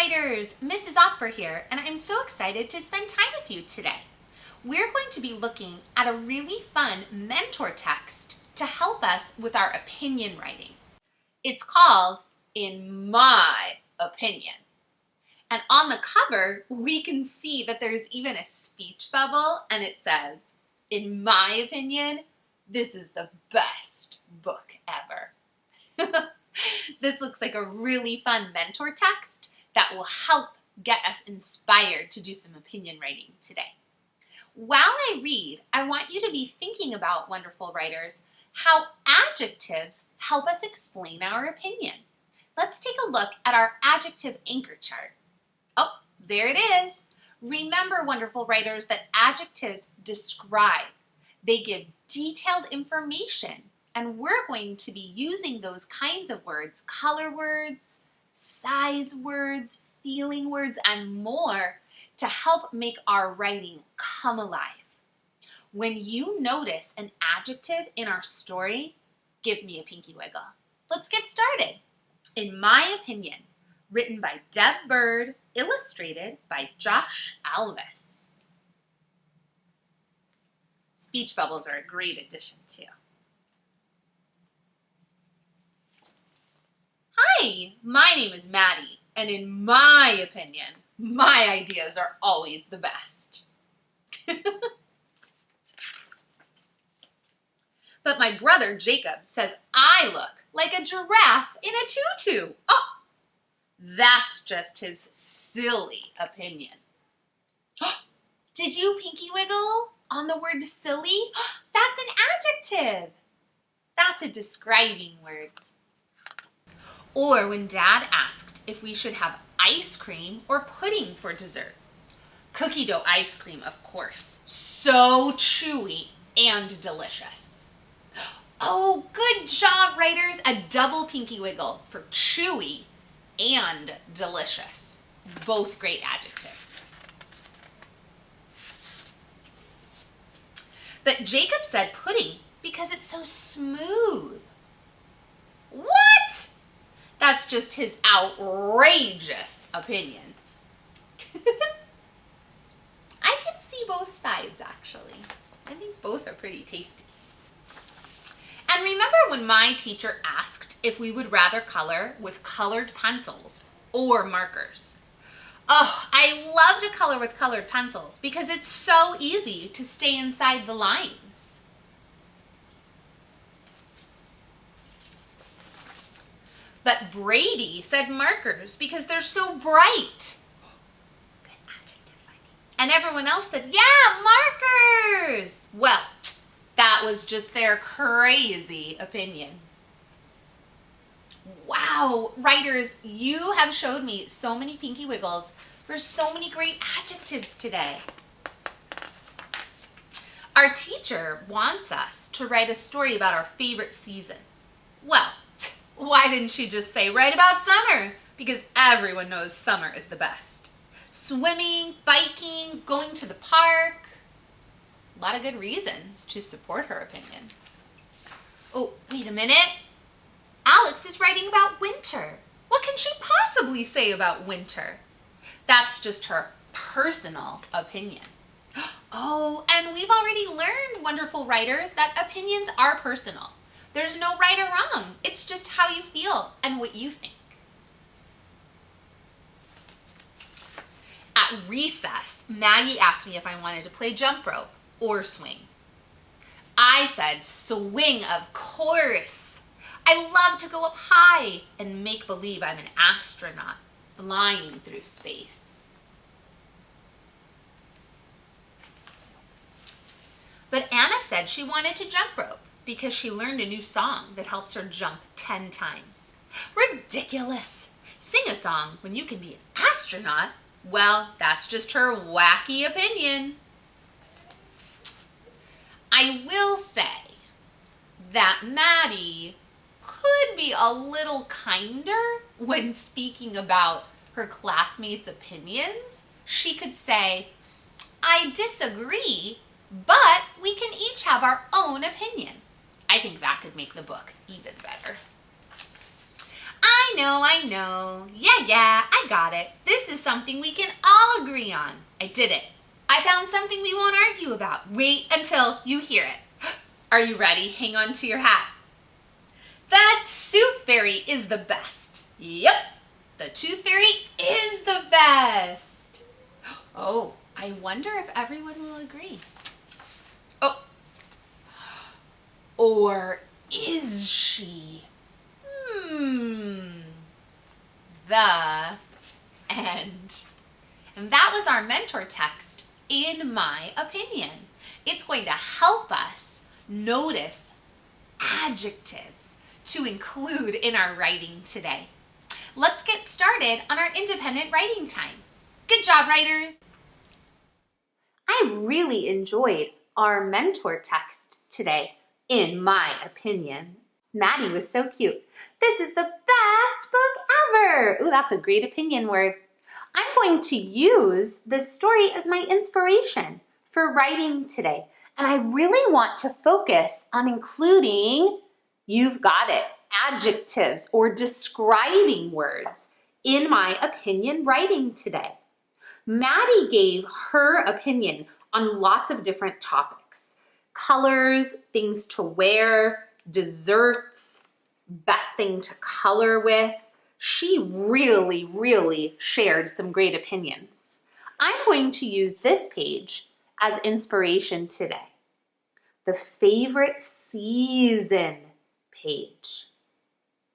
Writers! Mrs. Opfer here, and I'm so excited to spend time with you today. We're going to be looking at a really fun mentor text to help us with our opinion writing. It's called In My Opinion. And on the cover, we can see that there's even a speech bubble, and it says, in my opinion, this is the best book ever. This looks like a really fun mentor text that will help get us inspired to do some opinion writing today. While I read, I want you to be thinking about, wonderful writers, how adjectives help us explain our opinion. Let's take a look at our adjective anchor chart. Oh, there it is. Remember, wonderful writers, that adjectives describe. They give detailed information, and we're going to be using those kinds of words, color words, size words, feeling words, and more to help make our writing come alive. When you notice an adjective in our story, give me a pinky wiggle. Let's get started. In My Opinion, written by Deb Bird, illustrated by Josh Alvis. Speech bubbles are a great addition too. Hi, my name is Maddie, and in my opinion, my ideas are always the best. But my brother Jacob says I look like a giraffe in a tutu. Oh, that's just his silly opinion. Did you pinky wiggle on the word silly? That's an adjective. That's a describing word. Or when Dad asked if we should have ice cream or pudding for dessert. Cookie dough ice cream, of course. So chewy and delicious. Oh, good job, writers. A double pinky wiggle for chewy and delicious. Both great adjectives. But Jacob said pudding because it's so smooth. What? That's just his outrageous opinion. I can see both sides, actually. I think both are pretty tasty. And remember when my teacher asked if we would rather color with colored pencils or markers? Oh, I love to color with colored pencils because it's so easy to stay inside the lines. But Brady said markers because they're so bright. Good adjective finding. And everyone else said, yeah, markers. Well, that was just their crazy opinion. Wow, writers, you have showed me so many pinky wiggles for so many great adjectives today. Our teacher wants us to write a story about our favorite season. Well, why didn't she just say write about summer? Because everyone knows summer is the best. Swimming, biking, going to the park. A lot of good reasons to support her opinion. Oh, wait a minute. Alex is writing about winter. What can she possibly say about winter? That's just her personal opinion. Oh, and we've already learned, wonderful writers, that opinions are personal. There's no right or wrong. It's just how you feel and what you think. At recess, Maggie asked me if I wanted to play jump rope or swing. I said swing, of course. I love to go up high and make believe I'm an astronaut flying through space. But Anna said she wanted to jump rope because she learned a new song that helps her jump 10 times. Ridiculous! Sing a song when you can be an astronaut? Well, that's just her wacky opinion. I will say that Maddie could be a little kinder when speaking about her classmates' opinions. She could say, I disagree, but we can each have our own opinion. I think that could make the book even better. I know. Yeah, I got it. This is something we can all agree on. I did it. I found something we won't argue about. Wait until you hear it. Are you ready? Hang on to your hat. The Tooth Fairy is the best. Yep, the Tooth Fairy is the best. Oh, I wonder if everyone will agree. Oh, or is she? The end. And that was our mentor text, in my opinion. It's going to help us notice adjectives to include in our writing today. Let's get started on our independent writing time. Good job, writers. I really enjoyed our mentor text today, in my opinion. Maddie was so cute. This is the best book ever. Ooh, that's a great opinion word. I'm going to use this story as my inspiration for writing today. And I really want to focus on including, you've got it, adjectives or describing words in my opinion writing today. Maddie gave her opinion on lots of different topics. Colors, things to wear, desserts, best thing to color with. She really shared some great opinions. I'm going to use this page as inspiration today. The favorite season page.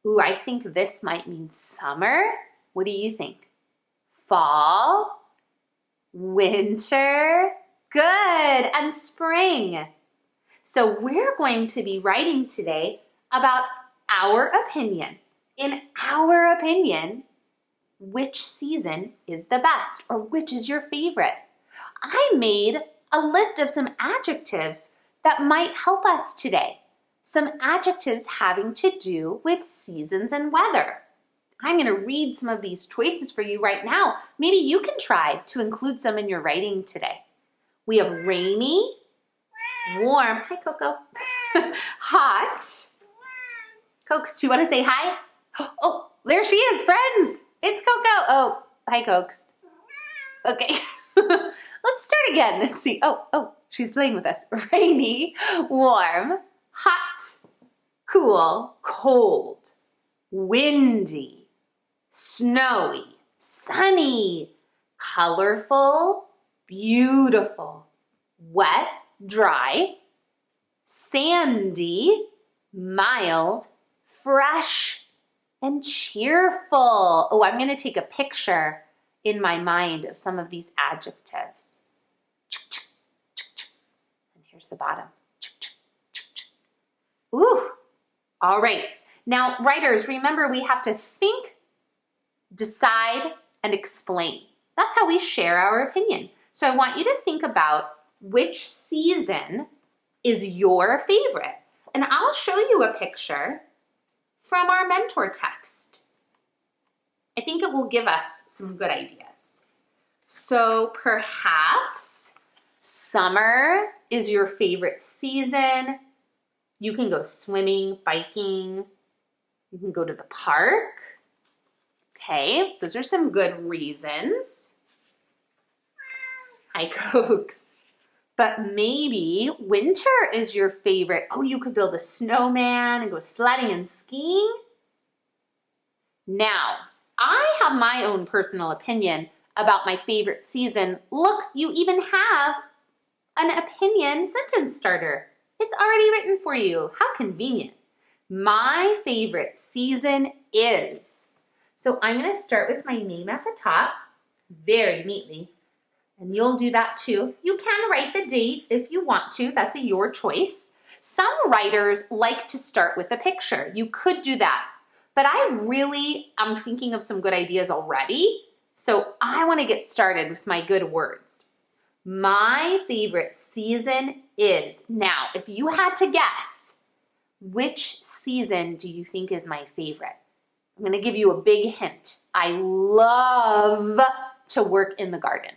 Ooh, I think this might mean summer. What do you think? Fall, winter, good, and spring. So we're going to be writing today about our opinion. In our opinion, which season is the best or which is your favorite? I made a list of some adjectives that might help us today. Some adjectives having to do with seasons and weather. I'm going to read some of these choices for you right now. Maybe you can try to include some in your writing today. We have rainy, warm, hi Coco, hot. Cokes, do you want to say hi? Oh, there she is, friends. It's Coco. Oh, hi Cokes. Okay, let's start again. Let's see. Oh, she's playing with us. Rainy, warm, hot, cool, cold, windy, snowy, sunny, colorful, beautiful, wet, dry, sandy, mild, fresh, and cheerful. Oh, I'm going to take a picture in my mind of some of these adjectives. And here's the bottom. Ooh, all right. Now, writers, remember we have to think, decide, and explain. That's how we share our opinion. So I want you to think about which season is your favorite. And I'll show you a picture from our mentor text. I think it will give us some good ideas. So perhaps summer is your favorite season. You can go swimming, biking. You can go to the park. Okay, those are some good reasons. Hi, Cokes. But maybe winter is your favorite. Oh, you could build a snowman and go sledding and skiing. Now, I have my own personal opinion about my favorite season. Look, you even have an opinion sentence starter. It's already written for you. How convenient. My favorite season is. So I'm going to start with my name at the top very neatly. And you'll do that too. You can write the date if you want to. That's your choice. Some writers like to start with a picture. You could do that. But I'm thinking of some good ideas already. So I want to get started with my good words. My favorite season is. Now, if you had to guess, which season do you think is my favorite? I'm going to give you a big hint. I love to work in the garden.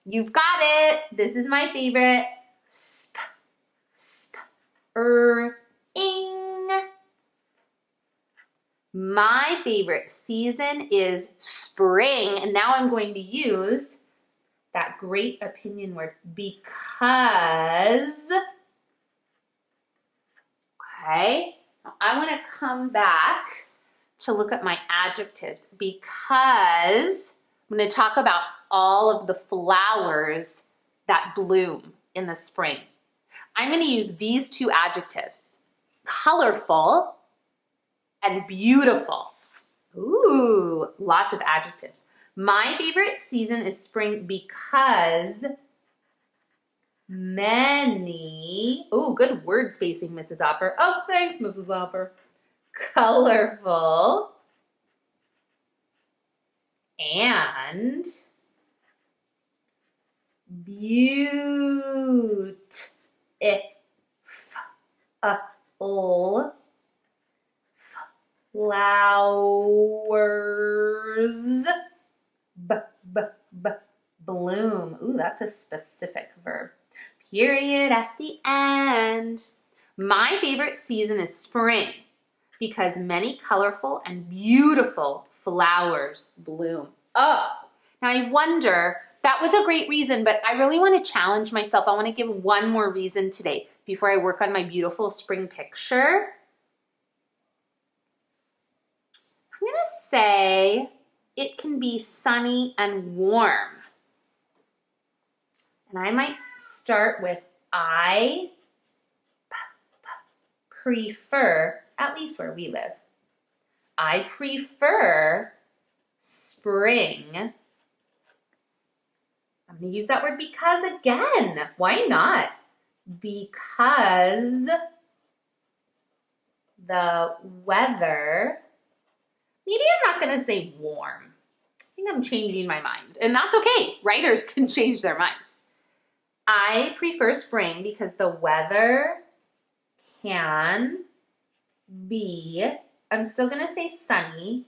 You've got it. This is my favorite. Ing. My favorite season is spring. And now I'm going to use that great opinion word, because. Okay, now I want to come back to look at my adjectives because I'm going to talk about all of the flowers that bloom in the spring. I'm going to use these two adjectives, colorful and beautiful. Ooh, lots of adjectives. My favorite season is spring because many, ooh, good word spacing, Mrs. Opper. Oh, thanks, Mrs. Opper. Colorful and beautiful flowers bloom. Ooh, that's a specific verb. Period at the end. My favorite season is spring because many colorful and beautiful flowers bloom. Oh, now I wonder, that was a great reason, but I really want to challenge myself. I want to give one more reason today before I work on my beautiful spring picture. I'm going to say it can be sunny and warm. And I might start with I prefer, at least where we live, I prefer spring. I'm going to use that word because again. Why not? Because the weather, maybe I'm not going to say warm. I think I'm changing my mind. And that's okay. Writers can change their minds. I prefer spring because the weather can be, I'm still going to say sunny,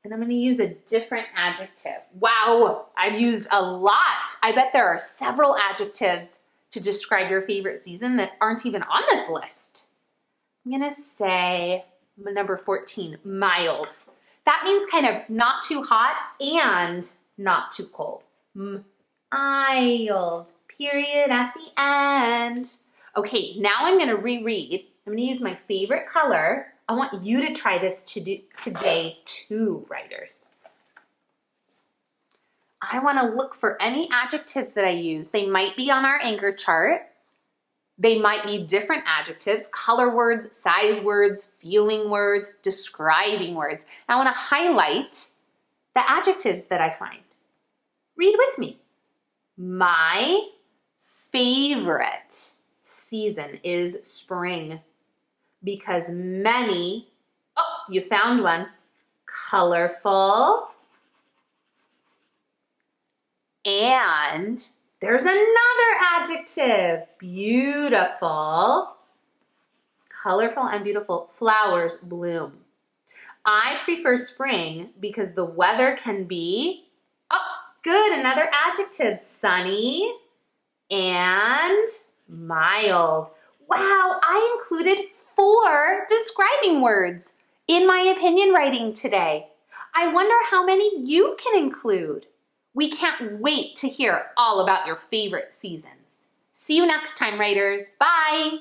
and I'm going to use a different adjective. Wow, I've used a lot. I bet there are several adjectives to describe your favorite season that aren't even on this list. I'm going to say number 14, mild. That means kind of not too hot and not too cold. Mild, period at the end. Okay, now I'm going to reread. I'm going to use my favorite color. I want you to try this today too, writers. I want to look for any adjectives that I use. They might be on our anchor chart. They might be different adjectives, color words, size words, feeling words, describing words. I want to highlight the adjectives that I find. Read with me. My favorite season is spring because many, oh, you found one, colorful, and there's another adjective, beautiful, colorful and beautiful flowers bloom. I prefer spring because the weather can be, oh, good, another adjective, sunny and mild. Wow, I included 4 describing words in my opinion writing today. I wonder how many you can include. We can't wait to hear all about your favorite seasons. See you next time, writers. Bye.